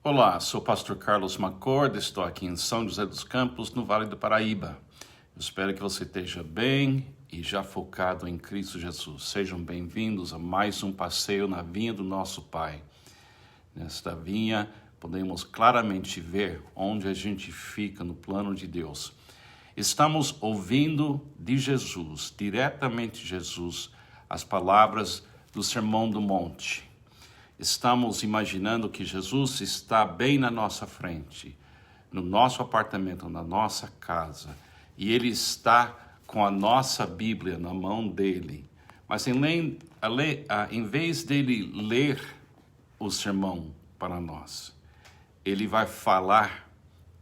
Olá, sou o pastor Carlos Macorda, estou aqui em São José dos Campos, no Vale do Paraíba. Eu espero que você esteja bem e já focado em Cristo Jesus. Sejam bem-vindos a mais um passeio na vinha do nosso Pai. Nesta vinha, podemos claramente ver onde a gente fica no plano de Deus. Estamos ouvindo de Jesus, diretamente de Jesus, as palavras do Sermão do Monte. Estamos imaginando que Jesus está bem na nossa frente, no nosso apartamento, na nossa casa, e Ele está com a nossa Bíblia na mão dele. Mas em vez dele ler o sermão para nós, Ele vai falar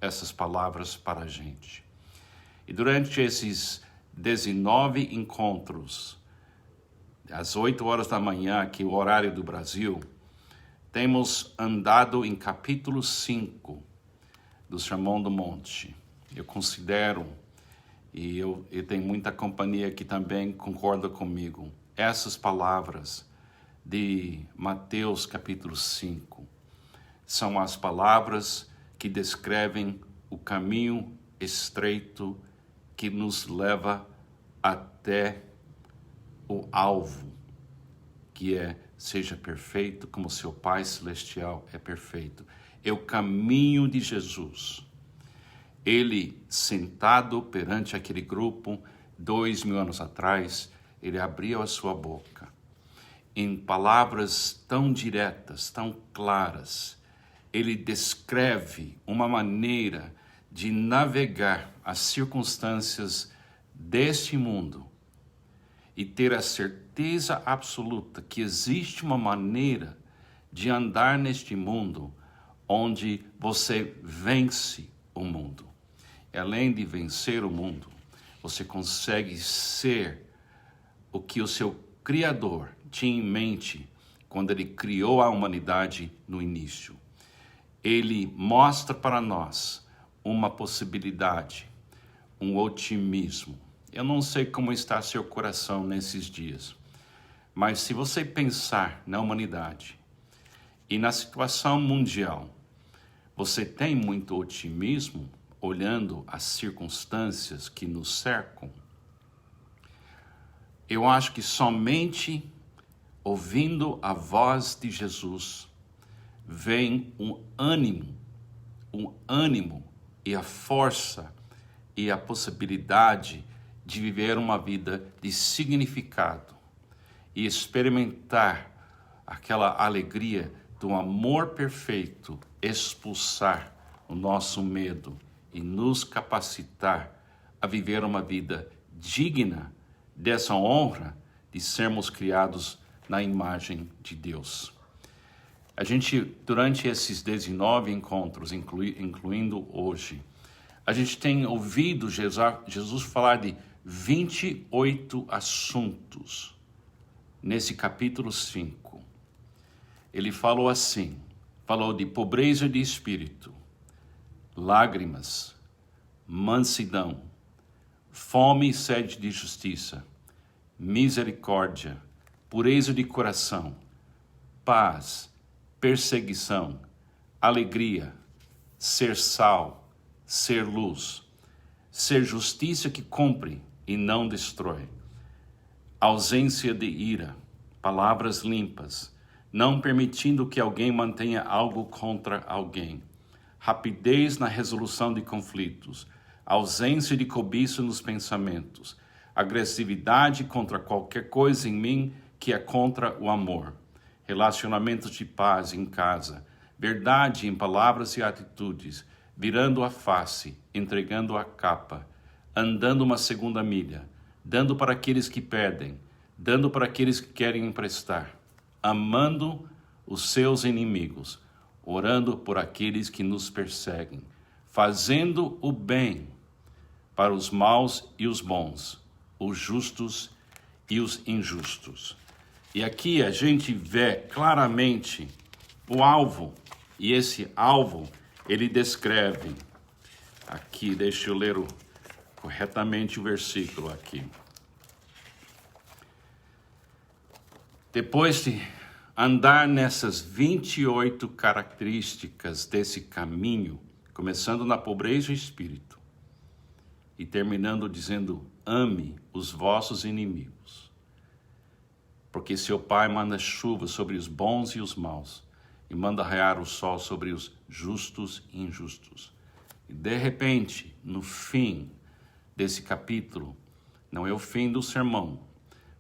essas palavras para a gente. E durante esses 19 encontros, às 8 horas da manhã, que é o horário do Brasil, temos andado em capítulo 5 do Sermão do Monte. Eu considero, e eu tenho muita companhia que também concorda comigo, essas palavras de Mateus capítulo 5 são as palavras que descrevem o caminho estreito que nos leva até o alvo, que é: seja perfeito como seu Pai Celestial é perfeito. É o caminho de Jesus. Ele, sentado perante aquele grupo, 2000 anos atrás, ele abriu a sua boca. Em palavras tão diretas, tão claras, ele descreve uma maneira de navegar as circunstâncias deste mundo e ter a certeza absoluta que existe uma maneira de andar neste mundo onde você vence o mundo. E além de vencer o mundo, você consegue ser o que o seu Criador tinha em mente quando ele criou a humanidade no início. Ele mostra para nós uma possibilidade, um otimismo. Eu não sei como está seu coração nesses dias, mas se você pensar na humanidade e na situação mundial, você tem muito otimismo olhando as circunstâncias que nos cercam? Eu acho que somente ouvindo a voz de Jesus vem um ânimo e a força e a possibilidade de viver uma vida de significado e experimentar aquela alegria do amor perfeito, expulsar o nosso medo e nos capacitar a viver uma vida digna dessa honra de sermos criados na imagem de Deus. A gente, durante esses 19 encontros, incluindo hoje, a gente tem ouvido Jesus falar de 28 assuntos nesse capítulo 5. Ele falou assim, falou de pobreza de espírito, lágrimas, mansidão, fome e sede de justiça, misericórdia, pureza de coração, paz, perseguição, alegria, ser sal, ser luz, ser justiça que cumpre e não destrói, ausência de ira, palavras limpas, não permitindo que alguém mantenha algo contra alguém, rapidez na resolução de conflitos, ausência de cobiça nos pensamentos, agressividade contra qualquer coisa em mim que é contra o amor, relacionamentos de paz em casa, verdade em palavras e atitudes, virando a face, entregando a capa, andando uma segunda milha, dando para aqueles que pedem, dando para aqueles que querem emprestar, amando os seus inimigos, orando por aqueles que nos perseguem, fazendo o bem para os maus e os bons, os justos e os injustos. E aqui a gente vê claramente o alvo, e esse alvo ele descreve, aqui, deixa eu ler corretamente o versículo aqui. Depois de andar nessas 28 características desse caminho, começando na pobreza de espírito e terminando dizendo: ame os vossos inimigos. Porque seu Pai manda chuva sobre os bons e os maus, e manda raiar o sol sobre os justos e injustos. E de repente, no fim desse capítulo, não é o fim do sermão,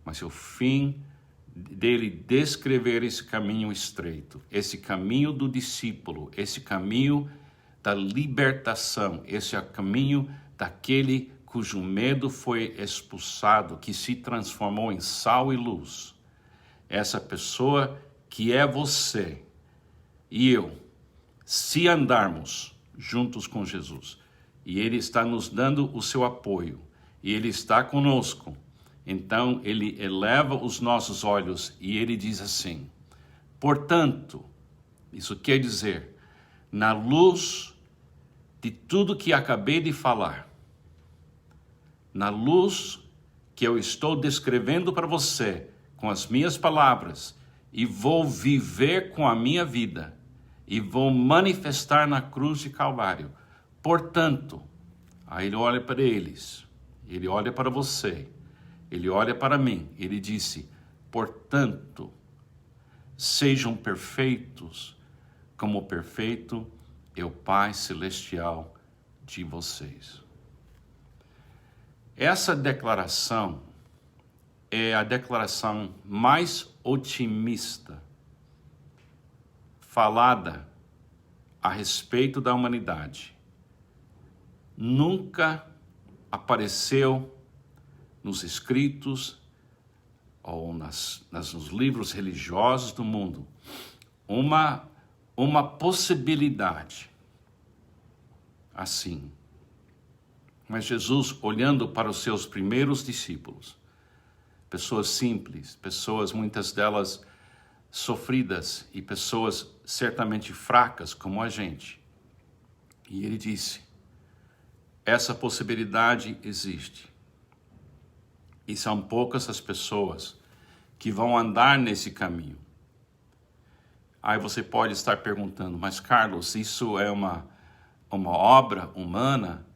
mas é o fim dele descrever esse caminho estreito, esse caminho do discípulo, esse caminho da libertação, esse é o caminho daquele cujo medo foi expulsado, que se transformou em sal e luz. Essa pessoa que é você e eu, se andarmos juntos com Jesus, e Ele está nos dando o seu apoio, e Ele está conosco, então Ele eleva os nossos olhos e Ele diz assim: portanto, isso quer dizer, na luz de tudo que acabei de falar, na luz que eu estou descrevendo para você com as minhas palavras, e vou viver com a minha vida, e vou manifestar na cruz de Calvário. Portanto, aí ele olha para eles, ele olha para você, ele olha para mim, ele disse: portanto, sejam perfeitos, como perfeito é o Pai Celestial de vocês. Essa declaração é a declaração mais otimista falada a respeito da humanidade. Nunca apareceu nos escritos ou nos livros religiosos do mundo uma possibilidade assim. Mas Jesus, olhando para os seus primeiros discípulos, pessoas simples, pessoas muitas delas sofridas e pessoas certamente fracas como a gente. E ele disse: essa possibilidade existe. E são poucas as pessoas que vão andar nesse caminho. Aí você pode estar perguntando: mas Carlos, isso é uma obra humana?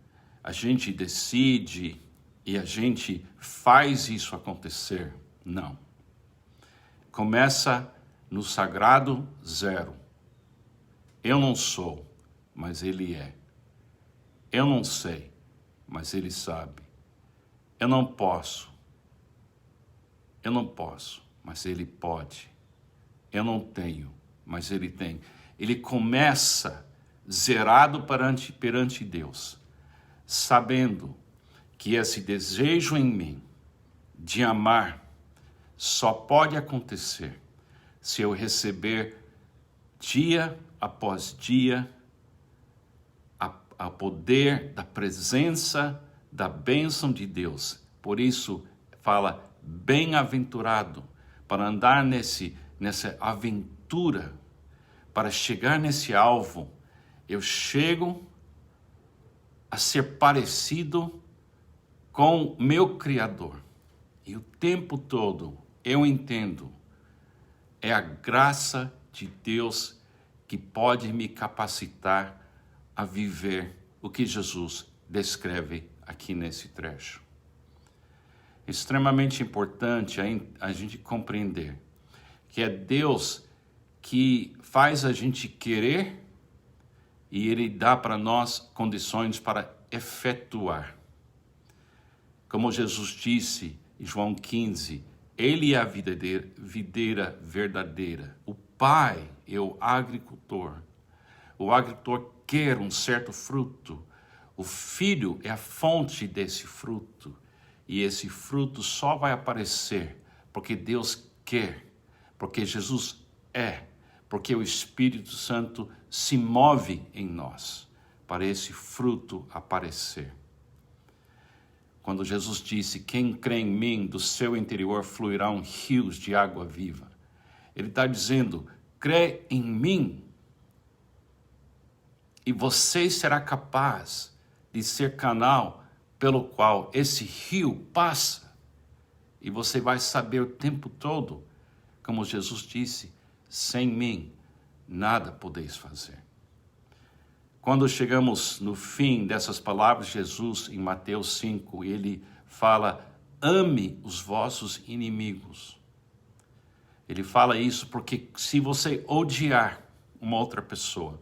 A gente decide e a gente faz isso acontecer? Não. Começa no sagrado zero. Eu não sou, mas Ele é. Eu não sei, mas Ele sabe. Eu não posso, mas Ele pode. Eu não tenho, mas Ele tem. Ele começa zerado perante Deus, sabendo que esse desejo em mim de amar só pode acontecer se eu receber dia após dia a poder da presença, da bênção de Deus. Por isso fala bem-aventurado, para andar nessa aventura, para chegar nesse alvo. Eu chego a ser parecido com meu Criador. E o tempo todo eu entendo, é a graça de Deus que pode me capacitar a viver o que Jesus descreve aqui nesse trecho. É extremamente importante a gente compreender que é Deus que faz a gente querer e Ele dá para nós condições para efetuar. Como Jesus disse em João 15, Ele é a videira verdadeira. O Pai é o agricultor. O agricultor quer um certo fruto. O Filho é a fonte desse fruto. E esse fruto só vai aparecer porque Deus quer, porque Jesus é, porque o Espírito Santo se move em nós para esse fruto aparecer. Quando Jesus disse: quem crê em mim, do seu interior fluirão rios de água viva. Ele está dizendo: crê em mim e você será capaz de ser canal pelo qual esse rio passa. E você vai saber o tempo todo, como Jesus disse, sem mim, nada podeis fazer. Quando chegamos no fim dessas palavras de Jesus em Mateus 5, ele fala, ame os vossos inimigos. Ele fala isso porque se você odiar uma outra pessoa,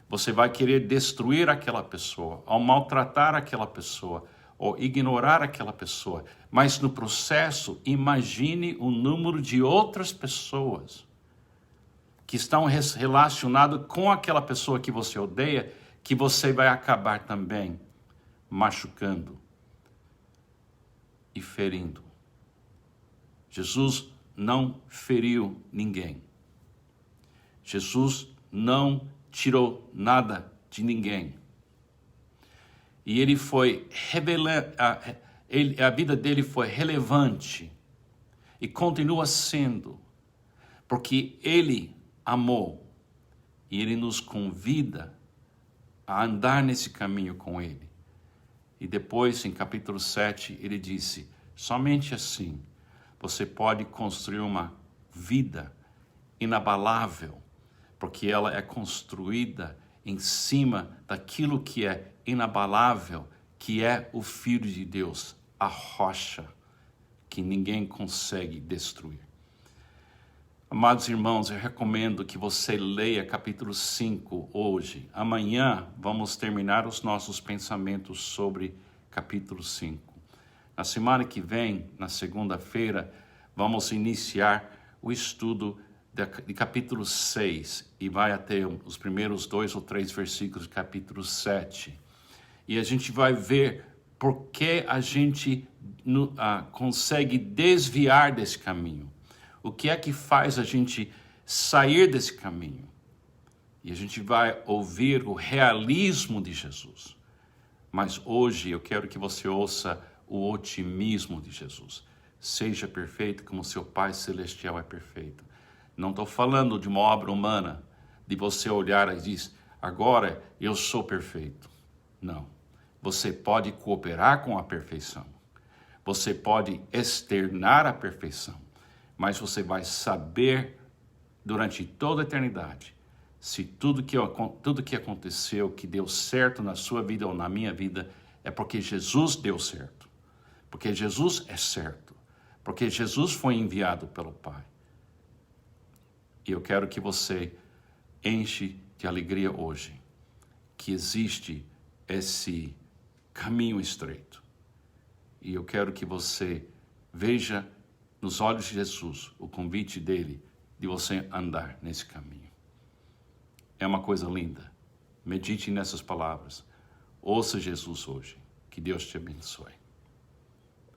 você vai querer destruir aquela pessoa, ao maltratar aquela pessoa, ou ignorar aquela pessoa. Mas no processo, imagine o número de outras pessoas que estão relacionadas com aquela pessoa que você odeia, que você vai acabar também machucando e ferindo. Jesus não feriu ninguém. Jesus não tirou nada de ninguém. E ele foi a vida dele foi relevante e continua sendo, porque ele amou e ele nos convida a andar nesse caminho com ele. E depois, em capítulo 7, ele disse, somente assim você pode construir uma vida inabalável, porque ela é construída em cima daquilo que é inabalável, que é o Filho de Deus, a rocha que ninguém consegue destruir. Amados irmãos, eu recomendo que você leia capítulo 5 hoje. Amanhã vamos terminar os nossos pensamentos sobre capítulo 5. Na semana que vem, na segunda-feira, vamos iniciar o estudo de capítulo 6 e vai até os primeiros 2 ou 3 versículos de capítulo 7. E a gente vai ver por que a gente consegue desviar desse caminho. O que é que faz a gente sair desse caminho? E a gente vai ouvir o realismo de Jesus. Mas hoje eu quero que você ouça o otimismo de Jesus. Seja perfeito como seu Pai Celestial é perfeito. Não estou falando de uma obra humana, de você olhar e dizer, agora eu sou perfeito. Não. Você pode cooperar com a perfeição. Você pode externar a perfeição. Mas você vai saber durante toda a eternidade se tudo que aconteceu, que deu certo na sua vida ou na minha vida, é porque Jesus deu certo. Porque Jesus é certo. Porque Jesus foi enviado pelo Pai. E eu quero que você enche de alegria hoje, que existe esse caminho estreito. E eu quero que você veja nos olhos de Jesus o convite dele de você andar nesse caminho. É uma coisa linda. Medite nessas palavras. Ouça Jesus hoje. Que Deus te abençoe.